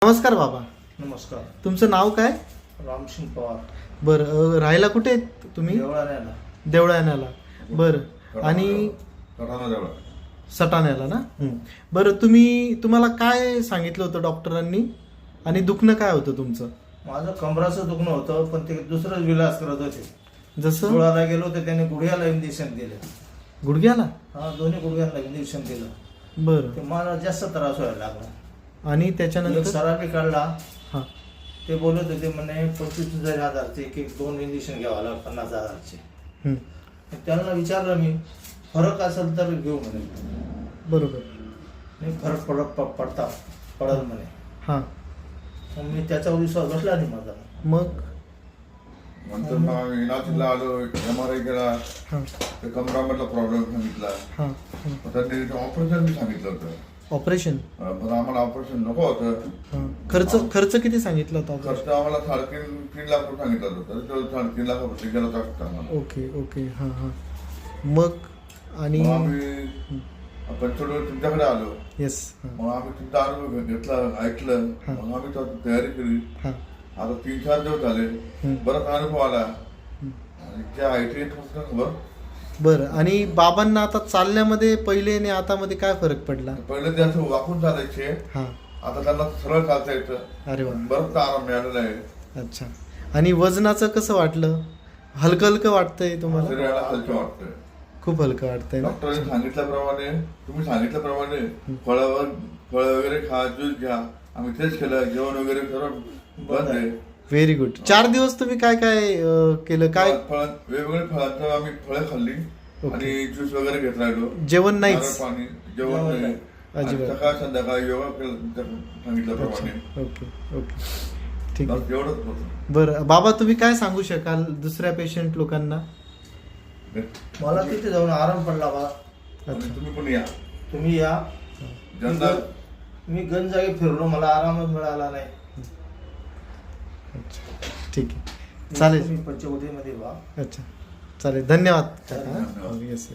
नमस्कार बाबा. नमस्कार. तुमचं नाव काय? रामसिंग पवार. बरं, राहायला कुठे आहेत तुम्ही? देवळाण्याला. देवळाण्याला. बरं, आणि सटाण्याला ना. बरं, तुम्हाला काय सांगितलं होतं डॉक्टरांनी आणि दुखणं काय होतं तुमचं? माझं कमराचं दुखणं होतं, पण ते दुसरंच विलास करत होते. जसं डोळ्याला गेलो होते, त्याने गुडघ्याला इंजेक्शन दिलं. गुडघ्याला? हा, दोन्ही गुडघ्याला इंजेक्शन दिलं. बरं, ते मला जास्त त्रास व्हायला लागला. आणि एक त्याच्यानंतर? सरांनी काढला. हां. ते बोलत होते म्हणे 25,000चे एक 2 इंजेक्शन घ्यावं लागलं, 50,000चे. हं. त्यांना विचारलं मी, फरक असेल तर घेऊ म्हणे. बरोबर. नाही, फरक पडल म्हणे. हां. मग मी त्याच्यावर विश्वास बसला नाही माझा. मग नंतर मग आम्ही नाशिकला आलो, MRI केला, हां ते कमरामधला प्रॉब्लेम सांगितला. हां मग त्यांनी ऑपरेशन बी सांगितलं होतं. ऑपरेशन? पण आम्हाला ऑपरेशन नको होतं. हां. खर्च किती सांगितला होता ऑपरेशन? खर्च आम्हाला 3.5 लाख रुपये सांगितलं होतं. तो 3.5 लाख रुपये गेला होता आम्हाला. ओके. हां हां. मग आणि मग आम्ही पंचवडीवर तुमच्याकडे आलो. येस. मग आम्ही तुमचा अनुभव घेतला, ऐकलं. मग आम्ही तयारी केली. हां. आता 3-4 दिवस झाले, बराच अनुभव आला. आणि त्या IT खबर. बरं, आणि बाबांना आता चालण्यामध्ये पहिले आणि आता मध्ये काय फरक पडला? पहिले ते असं वाकून चालायचे, हां. आता त्यांना सरळ चालता येतं. अरे वा. बरंच आराम मिळालेला आहे. अच्छा. आणि वजनाचं कसं वाटलं? हलकं वाटतंय तुम्हाला? शरीराला हलकं वाटतंय. खूप हलकं वाटतंय ना? डॉक्टरांनी सांगितल्याप्रमाणे, तुम्ही सांगितल्याप्रमाणे फळं वगैरे खा, ज्यूस घ्या. आम्ही तेच केलं. जेवण वगैरे सर्व बंद आहे. Very good. 4 दिवस तुम्ही काय केलं? काय वेगवेगळ्या फळांचं आम्ही फळं खाल्ली आणि ज्यूस वगैरे घेत राहिलो. जेवण नाहीच? नारळ पाणी, जेवण नाही. अजिबात. सकाळ संध्याकाळ योगा केलं सांगितल्याप्रमाणे. ओके. ठीक आहे. एवढंच होतं. बरं बाबा, तुम्ही काय सांगू शकाल दुसऱ्या पेशंट लोकांना? मला तिथे जाऊन आराम पडला बा. आणि तुम्ही पण या. तुम्ही या. ज्यांना मी गंज जागी फिरलो, मला आरामच मिळाला नाही. अच्छा, ठीक आहे, चालेल. मी पंचवटीमध्ये बा. अच्छा, चालेल. धन्यवाद. धन्यवाद. येस.